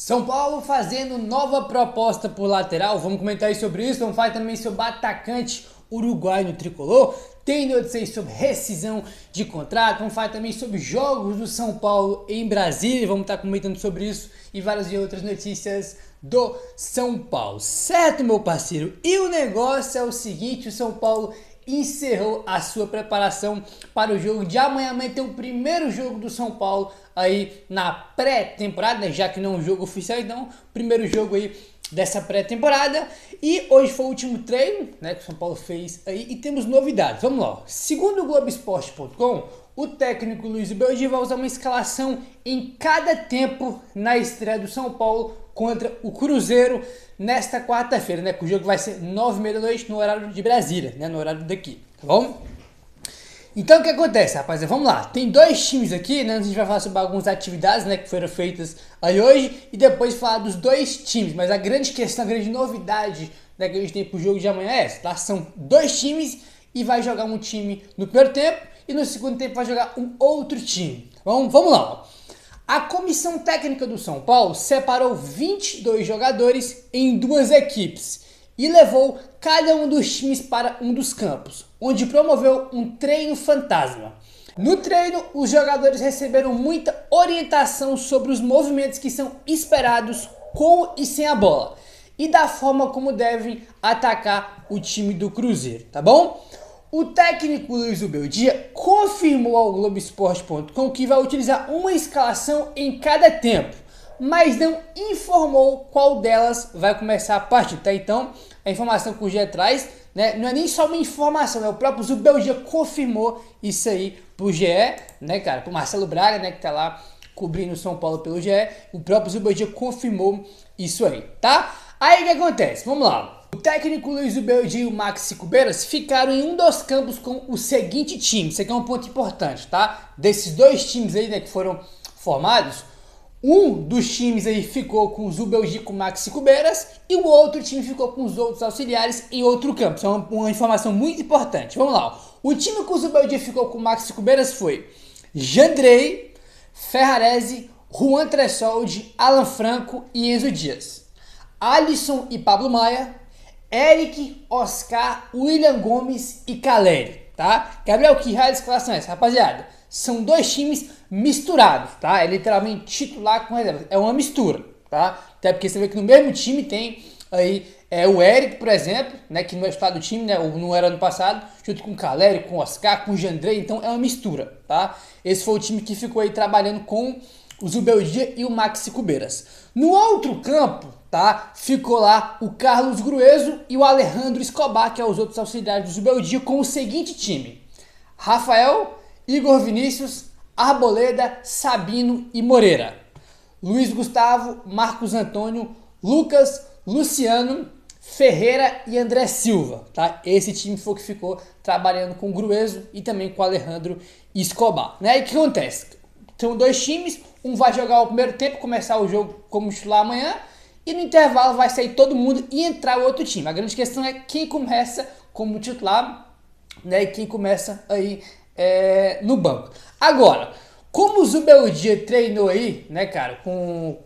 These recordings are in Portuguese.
São Paulo fazendo nova proposta por lateral, vamos comentar aí sobre isso, vamos falar também sobre atacante uruguaio no tricolor, tem notícias sobre rescisão de contrato, vamos falar também sobre jogos do São Paulo em Brasília, vamos estar comentando sobre isso e várias outras notícias do São Paulo, certo, meu parceiro? E o negócio é o seguinte, o São Paulo encerrou a sua preparação para o jogo de amanhã. Amanhã tem o primeiro jogo do São Paulo aí na pré-temporada, né? Já que não é um jogo oficial, então primeiro jogo aí dessa pré-temporada. E hoje foi o último treino, né, que o São Paulo fez aí e temos novidades. Vamos lá. Segundo o Globoesporte.com, o técnico Luiz Belgi vai usar uma escalação em cada tempo na estreia do São Paulo contra o Cruzeiro nesta quarta-feira, né? Que o jogo vai ser 9h30 da noite no horário de Brasília, né? No horário daqui, tá bom? Então o que acontece, rapaziada? Vamos lá. Tem dois times aqui, né? A gente vai falar sobre algumas atividades, né, que foram feitas aí hoje e depois falar dos dois times. Mas a grande questão, a grande novidade, né, que a gente tem pro jogo de amanhã é essa, tá? São dois times e vai jogar um time no primeiro tempo e no segundo tempo vai jogar um outro time. Tá bom? Vamos lá. A comissão técnica do São Paulo separou 22 jogadores em duas equipes e levou cada um dos times para um dos campos, onde promoveu um treino fantasma. No treino, os jogadores receberam muita orientação sobre os movimentos que são esperados com e sem a bola e da forma como devem atacar o time do Cruzeiro, tá bom? O técnico Luiz Beldia confirmou ao Globoesporte.com que vai utilizar uma escalação em cada tempo, mas não informou qual delas vai começar a partir, tá? Então, a informação que o GE traz, né, não é nem só uma informação, né? O próprio Zubeldia confirmou isso aí pro GE, né, cara? Pro Marcelo Braga, né, que tá lá cobrindo o São Paulo pelo GE, o próprio Zubeldia confirmou isso aí, tá? Aí o que acontece? Vamos lá. O técnico Luiz Beldi e o Maxi Cubeiras ficaram em um dos campos com o seguinte time. Isso aqui é um ponto importante, tá? Desses dois times aí, né, que foram formados, um dos times aí ficou com o Zubeldi com o Maxi Cubeiras e o outro time ficou com os outros auxiliares em outro campo. Isso é uma informação muito importante. Vamos lá. O time com o Zubeldi ficou com o Maxi Cubeiras foi Jandrei, Ferrarese, Juan Tressoldi, Alan Franco e Enzo Dias. Alisson e Pablo Maia, Eric, Oscar, William Gomes e Caleri, tá? Gabriel, que raio de escalação é essa, rapaziada? São dois times misturados, tá? É literalmente titular com reserva. É uma mistura, tá? Até porque você vê que no mesmo time tem aí o Eric, por exemplo, né? Que não é estado do time, né? Ou não era ano passado, junto com o Caleri, com o Oscar, com o Jandrei. Então é uma mistura, tá? Esse foi o time que ficou aí trabalhando com o Zubeldia e o Maxi Cubeiras. No outro campo, tá? Ficou lá o Carlos Grueso e o Alejandro Escobar, que é os outros auxiliares do Zubeldia, com o seguinte time: Rafael, Igor Vinícius, Arboleda, Sabino e Moreira. Luiz Gustavo, Marcos Antônio, Lucas, Luciano, Ferreira e André Silva, tá? Esse time foi o que ficou trabalhando com o Grueso e também com o Alejandro Escobar, né? E o que acontece? São dois times, um vai jogar o primeiro tempo, começar o jogo como titular amanhã, e no intervalo vai sair todo mundo e entrar o outro time. A grande questão é quem começa como titular, né, e quem começa aí no banco. Agora, como o Zubeldia treinou aí, né, cara,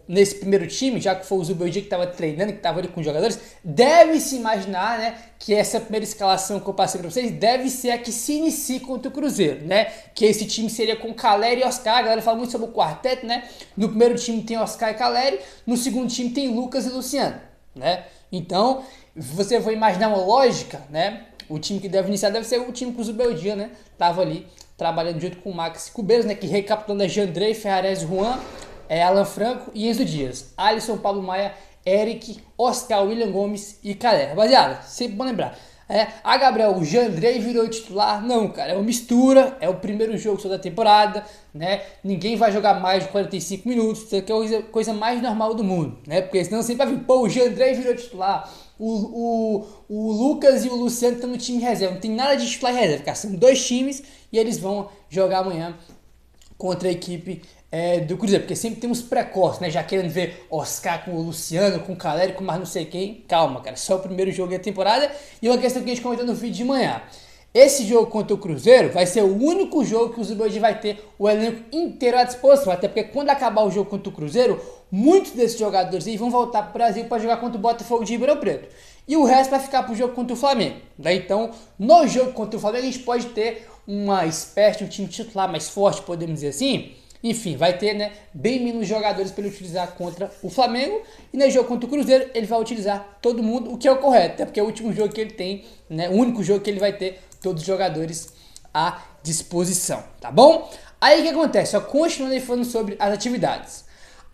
nesse primeiro time, já que foi o Zubeldia que estava treinando, que estava ali com os jogadores, deve-se imaginar, né, que essa primeira escalação que eu passei para vocês deve ser a que se inicie contra o Cruzeiro, né, que esse time seria com Caleri e Oscar. A galera fala muito sobre o quarteto, né, no primeiro time tem Oscar e Caleri, no segundo time tem Lucas e Luciano, né, então você vai imaginar uma lógica, né, o time que deve iniciar deve ser o time que o Zubeldia, né, tava ali trabalhando junto com o Maxi Cubeiras, né, que recapitulando é Jandrei, Ferrarese, Juan, Alan Franco e Enzo Dias. Alisson, Pablo Maia, Eric, Oscar, William Gomes e Caleri. Rapaziada, sempre bom lembrar. Gabriel, o Jandrei virou titular? Não, cara, é uma mistura, é o primeiro jogo só da temporada, né? Ninguém vai jogar mais de 45 minutos, isso aqui é a coisa mais normal do mundo, né? Porque senão sempre vai vir, pô, o Jandrei virou titular, o Lucas e o Luciano estão no time reserva, não tem nada de titular e reserva, cara, são dois times e eles vão jogar amanhã contra a equipe do Cruzeiro, porque sempre tem uns precoces, né? Já querendo ver Oscar com o Luciano, com o Caleri, com mais não sei quem. Calma, cara, só o primeiro jogo da temporada. E uma questão que a gente comentou no vídeo de manhã. Esse jogo contra o Cruzeiro vai ser o único jogo que o Zubeldia vai ter o elenco inteiro à disposição, até porque quando acabar o jogo contra o Cruzeiro, muitos desses jogadores aí vão voltar para o Brasil para jogar contra o Botafogo de Ribeirão Preto. E o resto vai ficar para o jogo contra o Flamengo. Então, no jogo contra o Flamengo, a gente pode ter uma espécie de um time titular mais forte, podemos dizer assim. Enfim, vai ter, né, bem menos jogadores para ele utilizar contra o Flamengo. E no jogo contra o Cruzeiro, ele vai utilizar todo mundo, o que é o correto. Até porque é o último jogo que ele tem, né, o único jogo que ele vai ter todos os jogadores à disposição, tá bom? Aí o que acontece? Só continuando falando sobre as atividades.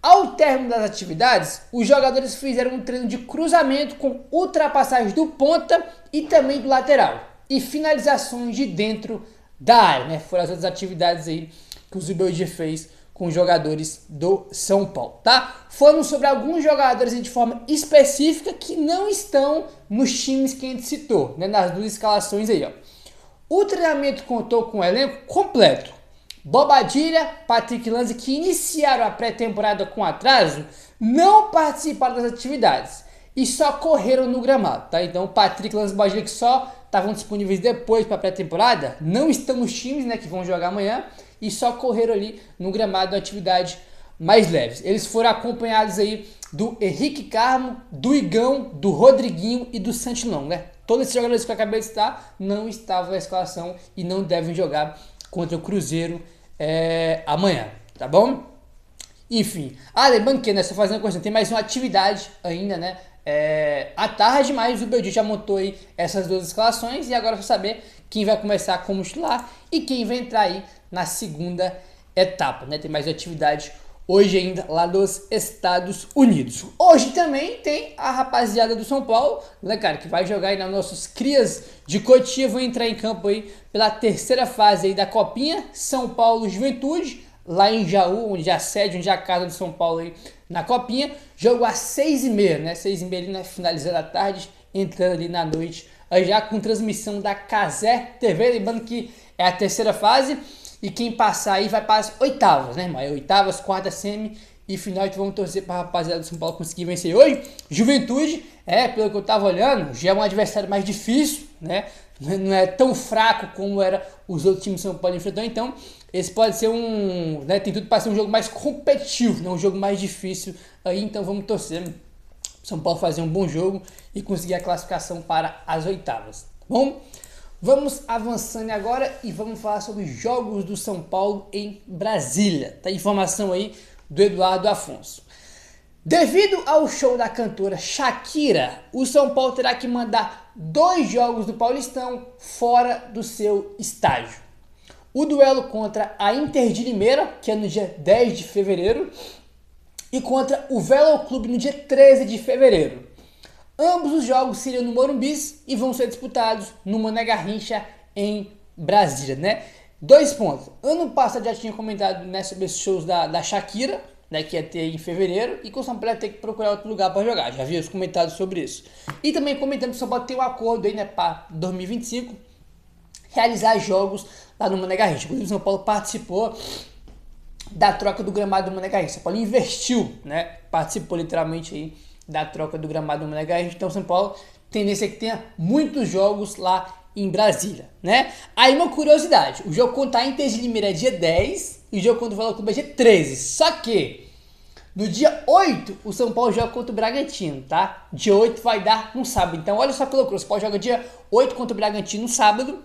Ao término das atividades, os jogadores fizeram um treino de cruzamento com ultrapassagem do ponta e também do lateral. E finalizações de dentro da área, né? Foram as outras atividades aí que o Zubeldia fez com os jogadores do São Paulo, tá? Falando sobre alguns jogadores de forma específica que não estão nos times que a gente citou, né? Nas duas escalações aí, ó. O treinamento contou com o elenco completo. Bobadilha, Patrick Lanza, que iniciaram a pré-temporada com atraso, não participaram das atividades e só correram no gramado, tá? Então, Patrick Lanza e Bobadilha, que só estavam disponíveis depois para a pré-temporada, não estão nos times, né, que vão jogar amanhã e só correram ali no gramado da atividade mais leves. Eles foram acompanhados aí do Henrique Carmo, do Igão, do Rodriguinho e do Santilão, né? Todos esses jogadores que eu acabei de citar não estavam na escalação e não devem jogar contra o Cruzeiro amanhã, tá bom? Enfim, lembrando que, né, só fazendo uma coisa, tem mais uma atividade ainda, né? À tarde, mas o Zubeldia já montou aí essas duas escalações e agora é só saber quem vai começar como titular e quem vai entrar aí na segunda etapa, né? Tem mais atividade hoje ainda lá dos Estados Unidos. Hoje também tem a rapaziada do São Paulo, né, cara, que vai jogar aí nas nossos crias de Cotia, vão entrar em campo aí pela terceira fase aí da Copinha, São Paulo Juventude, lá em Jaú, onde é a sede, onde é a casa do São Paulo aí na Copinha. Jogo às 6h30, né, 6h30 ali, né, finalizando a tarde, entrando ali na noite, aí já com transmissão da Cazé TV, lembrando que é a terceira fase. E quem passar aí vai para as oitavas, né, irmão? Oitavas, quarta, semi e final. Então vamos torcer para a rapaziada do São Paulo conseguir vencer hoje. Juventude, pelo que eu tava olhando, já é um adversário mais difícil, né? Não é tão fraco como era os outros times do São Paulo enfrentando. Então, esse pode ser né, tem tudo para ser um jogo mais competitivo, né? Um jogo mais difícil aí. Então vamos torcer para o São Paulo fazer um bom jogo e conseguir a classificação para as oitavas, tá bom? Vamos avançando agora e vamos falar sobre os jogos do São Paulo em Brasília. Tá informação aí do Eduardo Afonso. Devido ao show da cantora Shakira, o São Paulo terá que mandar 2 jogos do Paulistão fora do seu estádio. O duelo contra a Inter de Limeira, que é no dia 10 de fevereiro, e contra o Velo Clube no dia 13 de fevereiro. Ambos os jogos seriam no Morumbi e vão ser disputados no Mané Garrincha em Brasília, né? 2 pontos. Ano passado já tinha comentado, né, sobre esses shows da Shakira, né, que ia ter em fevereiro, e que o São Paulo ia ter que procurar outro lugar para jogar. Já vi os comentários sobre isso. E também comentando que o São Paulo tem um acordo aí, né, para 2025 realizar jogos lá no Mané Garrincha. Inclusive o São Paulo participou da troca do gramado do Mané Garrincha. O São Paulo investiu, né? Participou literalmente aí da troca do gramado do Mané Garrincha. Então São Paulo tendência é que tenha muitos jogos lá em Brasília, né? Aí uma curiosidade, o jogo contra a Inter de Limeira é dia 10 e o jogo contra o Velo Clube é dia 13. Só que no dia 8 o São Paulo joga contra o Bragantino, tá? Dia 8 vai dar no sábado. Então olha só que loucura, o São Paulo joga dia 8 contra o Bragantino no sábado.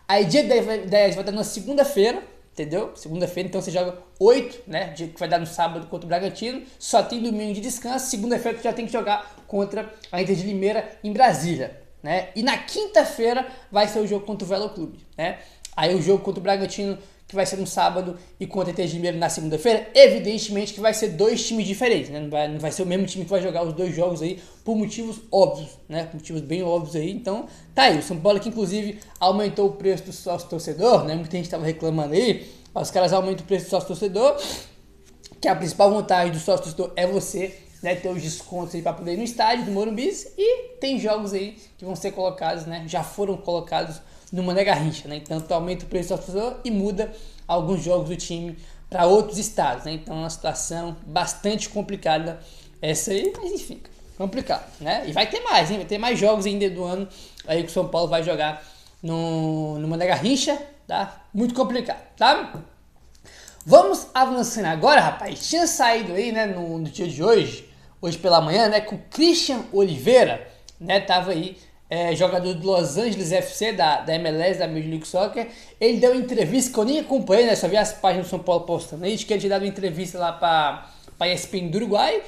Aí dia 10 vai dar na segunda-feira, entendeu? Segunda-feira, então você joga 8, né? Que vai dar no sábado contra o Bragantino. Só tem domingo de descanso. Segunda-feira tu já tem que jogar contra a Inter de Limeira em Brasília, né? E na quinta-feira vai ser o jogo contra o Velo Clube, né? Aí o jogo contra o Bragantino, que vai ser no sábado, e contra a Inter de Limeira na segunda-feira, evidentemente que vai ser 2 times diferentes, né? Não vai ser o mesmo time que vai jogar os 2 jogos aí, por motivos óbvios, né? Por motivos bem óbvios aí. Então, tá aí. O São Paulo que inclusive aumentou o preço do sócio torcedor, né? Muita gente estava reclamando aí. Os caras aumentam o preço do sócio torcedor, que a principal vantagem do sócio torcedor é você, né, ter os descontos aí para poder ir no estádio do Morumbi, e tem jogos aí que vão ser colocados, né? Já foram colocados no Mané Garrincha, né? Então tu aumenta o preço do sócio torcedor e muda alguns jogos do time para outros estados, né? Então é uma situação bastante complicada essa aí, mas enfim, complicado, né? E vai ter mais, hein? Vai ter mais jogos ainda do ano aí que o São Paulo vai jogar no Mané Garrincha, tá? Muito complicado, tá? Vamos avançando agora, rapaz. Tinha saído aí, né, no dia de hoje pela manhã, né, que o Christian Oliveira, né, tava aí, jogador do Los Angeles FC, da MLS, da Major League Soccer. Ele deu uma entrevista que eu nem acompanhei, né, só vi as páginas do São Paulo postando aí, de que ele tinha dado uma entrevista lá pra ESPN do Uruguai.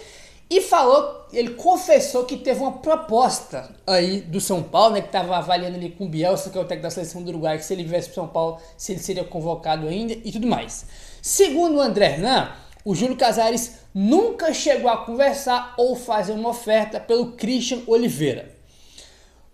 E falou, ele confessou que teve uma proposta aí do São Paulo, né, que estava avaliando ali com o Bielsa, que é o técnico da seleção do Uruguai, que se ele viesse para São Paulo, se ele seria convocado ainda e tudo mais. Segundo o André Hernan, o Júlio Casares nunca chegou a conversar ou fazer uma oferta pelo Christian Oliveira.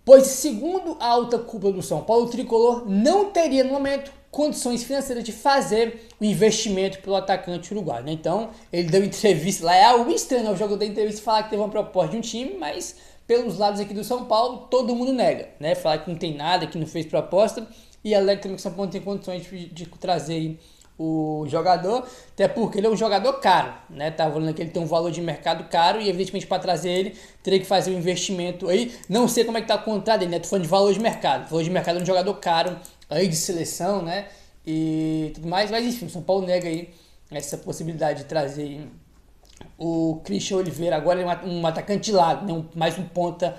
Pois, segundo a alta cúpula do São Paulo, o tricolor não teria no momento condições financeiras de fazer o investimento pelo atacante uruguaio, né? Então, ele deu entrevista lá, é algo estranho, né? O jogo da entrevista falar que teve uma proposta de um time, mas pelos lados aqui do São Paulo, todo mundo nega, né? Falar que não tem nada, que não fez proposta, e alega também que o São Paulo não tem condições de trazer o jogador, até porque ele é um jogador caro, né? Tá falando que ele tem um valor de mercado caro e evidentemente para trazer ele teria que fazer um investimento aí. Não sei como é que tá o contrato dele, né? Tô falando de valor de mercado. O valor de mercado é um jogador caro aí de seleção, né? E tudo mais, mas enfim, o São Paulo nega aí essa possibilidade de trazer o Christian Oliveira. Agora ele é um atacante de lado, né? Mais um ponta.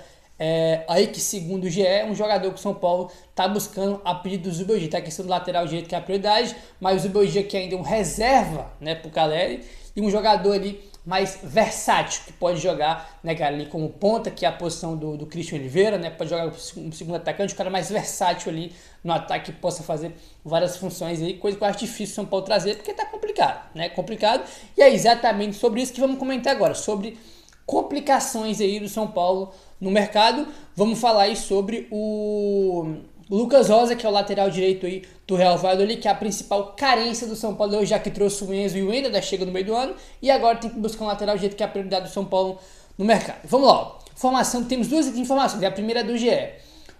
Aí que, segundo o GE, é um jogador que o São Paulo está buscando a pedido do Zubeldia. Tá a questão do lateral direito, que é a prioridade, mas o Zubeldia que ainda é um reserva, né, pro Caleri, e um jogador ali mais versátil, que pode jogar, né, cara, ali como ponta, que é a posição do Christian Oliveira, né, pode jogar como segundo atacante, o cara mais versátil ali no ataque, que possa fazer várias funções aí, coisa que eu acho difícil o São Paulo trazer, porque tá complicado, né, complicado, e é exatamente sobre isso que vamos comentar agora, sobre complicações aí do São Paulo no mercado. Vamos falar aí sobre o Lucas Rosa, que é o lateral direito aí do Real Valladolid, que é a principal carência do São Paulo, já que trouxe o Enzo e o Wender, da chega no meio do ano, e agora tem que buscar um lateral direito, que é a prioridade do São Paulo no mercado. Vamos lá, informação, temos duas informações, a primeira é do GE.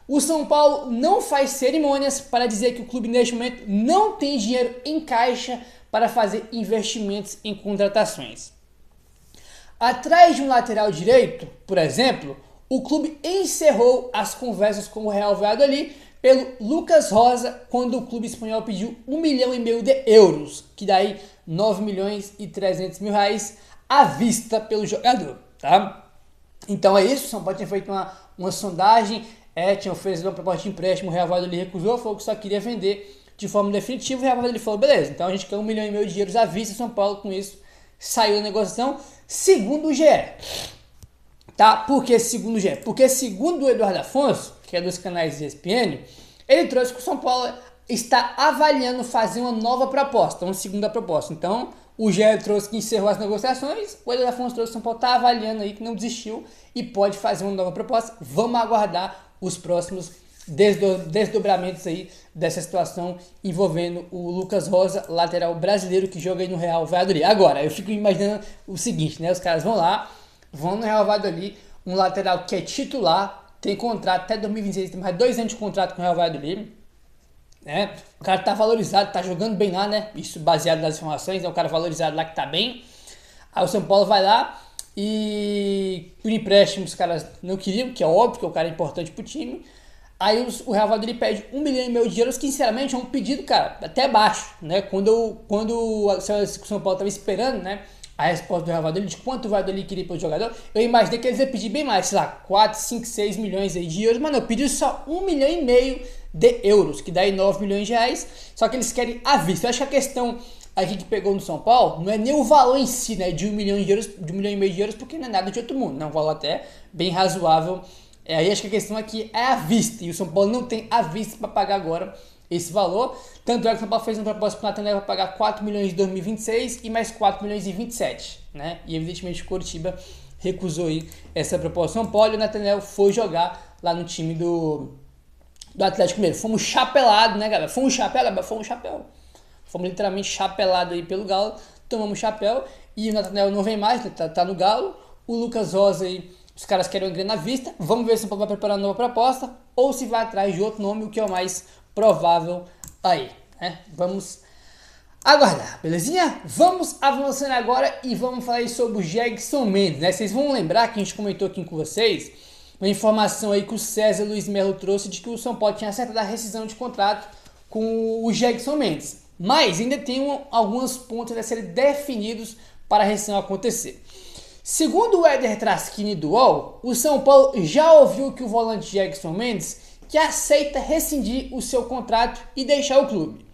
O São Paulo não faz cerimônias para dizer que o clube neste momento não tem dinheiro em caixa para fazer investimentos em contratações. Atrás de um lateral direito, por exemplo, o clube encerrou as conversas com o Real Valladolid pelo Lucas Rosa, quando o clube espanhol pediu 1,5 milhão de euros, que daí 9 milhões e 300 mil reais à vista pelo jogador, tá? Então é isso, o São Paulo tinha feito uma sondagem, tinha oferecido uma proposta de empréstimo, o Real Valladolid recusou, falou que só queria vender de forma definitiva, o Real Valladolid falou, beleza, então a gente quer 1,5 milhão de euros à vista, São Paulo com isso saiu da negociação, segundo o GE. Tá? Por que segundo o GE? Porque segundo o Eduardo Afonso, que é dos canais ESPN, ele trouxe que o São Paulo está avaliando fazer uma nova proposta, uma segunda proposta. Então, o GE trouxe que encerrou as negociações, o Eduardo Afonso trouxe que o São Paulo está avaliando aí, que não desistiu e pode fazer uma nova proposta. Vamos aguardar os próximos desdobramentos aí dessa situação envolvendo o Lucas Rosa, lateral brasileiro que joga aí no Real Valladolid. Agora, eu fico imaginando o seguinte, né? Os caras vão lá, vão no Real Valladolid, um lateral que é titular, tem contrato até 2026, tem mais 2 anos de contrato com o Real Valladolid, né? O cara tá valorizado, tá jogando bem lá, né? Isso baseado nas informações, é um cara valorizado lá que tá bem. Aí o São Paulo vai lá e por empréstimo os caras não queriam, que é óbvio que o cara é importante pro time. Aí o Real Valladolid pede 1,5 milhão de euros, que sinceramente é um pedido, cara, até baixo, né? Quando o São Paulo estava esperando, né, a resposta do Real Valladolid de quanto o Valladolid queria pelo jogador, eu imaginei que eles iam pedir bem mais, sei lá, 4, 5, 6 milhões aí de euros, mas não, pediu só 1,5 milhão de euros, que dá aí 9 milhões de reais, só que eles querem à vista. Eu acho que a questão aqui que pegou no São Paulo não é nem o valor em si, né, de 1 milhão de euros, de 1,5 milhão de euros, porque não é nada de outro mundo, é um valor até bem razoável. Aí acho que a questão aqui é à vista, e o São Paulo não tem à vista para pagar agora esse valor. Tanto é que o São Paulo fez uma proposta para o Nathaniel para pagar 4 milhões em 2026 e mais 4 milhões em 27, né? E evidentemente o Coritiba recusou aí essa proposta. São Paulo e o Nathaniel foi jogar lá no time do Atlético Mineiro. Fomos chapelados, né, galera? Fomos chapéu. Fomos literalmente chapelados aí pelo Galo, tomamos chapéu, e o Nathaniel não vem mais, né? tá no Galo. O Lucas Rosa aí, os caras querem uma grana à vista. Vamos ver se o São Paulo vai preparar uma nova proposta ou se vai atrás de outro nome, o que é o mais provável aí, né? Vamos aguardar, belezinha? Vamos avançando agora e vamos falar aí sobre o Gedson Mendes, né? Vocês vão lembrar que a gente comentou aqui com vocês uma informação aí que o César Luiz Melo trouxe de que o São Paulo tinha acertado a rescisão de contrato com o Jackson Mendes. Mas ainda tem alguns pontos a serem definidos para a rescisão acontecer. Segundo o Éder Traskini do UOL, o São Paulo já ouviu que o volante Jackson Mendes que aceita rescindir o seu contrato e deixar o clube.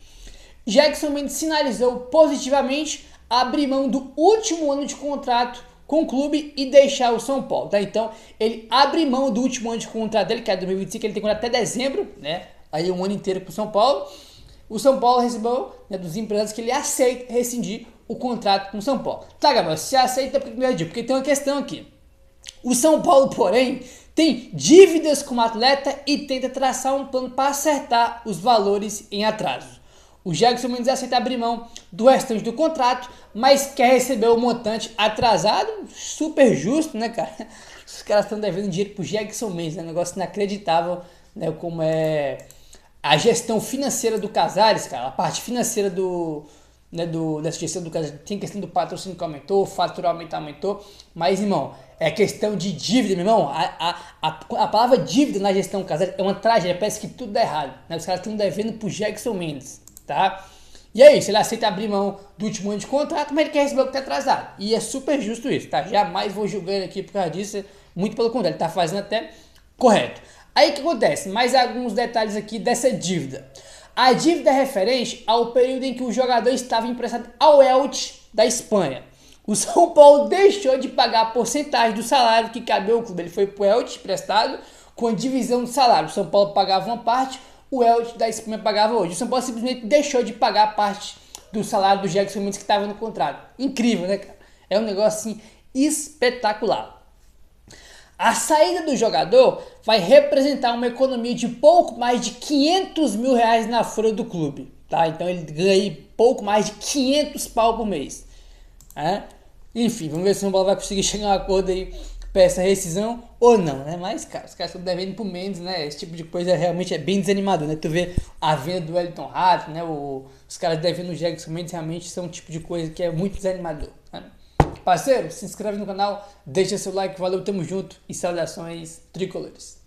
Jackson Mendes sinalizou positivamente abrir mão do último ano de contrato com o clube e deixar o São Paulo, tá? Então, ele abre mão do último ano de contrato dele, que é 2025, ele tem contrato até dezembro, né? Aí um ano inteiro pro São Paulo. O São Paulo recebeu, né, dos empresários que ele aceita rescindir o contrato com o São Paulo. Tá, Gabriel, se aceita, porque tem uma questão aqui. O São Paulo, porém, tem dívidas como atleta e tenta traçar um plano para acertar os valores em atraso. O Jackson Mendes aceita abrir mão do restante do contrato, mas quer receber o montante atrasado, super justo, né, cara? Os caras estão devendo dinheiro pro Jackson Mendes, né? Um negócio inacreditável, né? Como é a gestão financeira do Casares, cara, a parte financeira dessa gestão do Casares. Tem questão do patrocínio que aumentou, o faturamento aumentou, mas, irmão, é questão de dívida, meu irmão. A palavra dívida na gestão do Casares é uma tragédia, parece que tudo dá errado, né? Os caras estão devendo pro Jackson Mendes, tá? E é isso, ele aceita abrir mão do último ano de contrato, mas ele quer receber o que tá atrasado. E é super justo isso, tá? Jamais vou julgar ele aqui por causa disso, muito pelo contrário, ele tá fazendo até correto. Aí o que acontece? Mais alguns detalhes aqui dessa dívida. A dívida é referente ao período em que o jogador estava emprestado ao Elche da Espanha. O São Paulo deixou de pagar a porcentagem do salário que cabia ao clube. Ele foi pro Elche emprestado com a divisão do salário. O São Paulo pagava uma parte, o Elche da Espanha pagava outra. O São Paulo simplesmente deixou de pagar a parte do salário do Jackson Mendes que estava no contrato. Incrível, né, cara? É um negócio assim espetacular. A saída do jogador vai representar uma economia de pouco mais de 500 mil reais na folha do clube, tá? Então ele ganha pouco mais de 500 pau por mês, né? Enfim, vamos ver se o São Paulo vai conseguir chegar a um acordo aí para essa rescisão ou não, né? Mas, cara, os caras estão devendo pro Mendes, né? Esse tipo de coisa realmente é bem desanimador, né? Tu vê a venda do Wellington Rato, né? Os caras devendo o Jackson Mendes realmente são um tipo de coisa que é muito desanimador, né? Parceiro, se inscreve no canal, deixa seu like, valeu, tamo junto e saudações tricolores.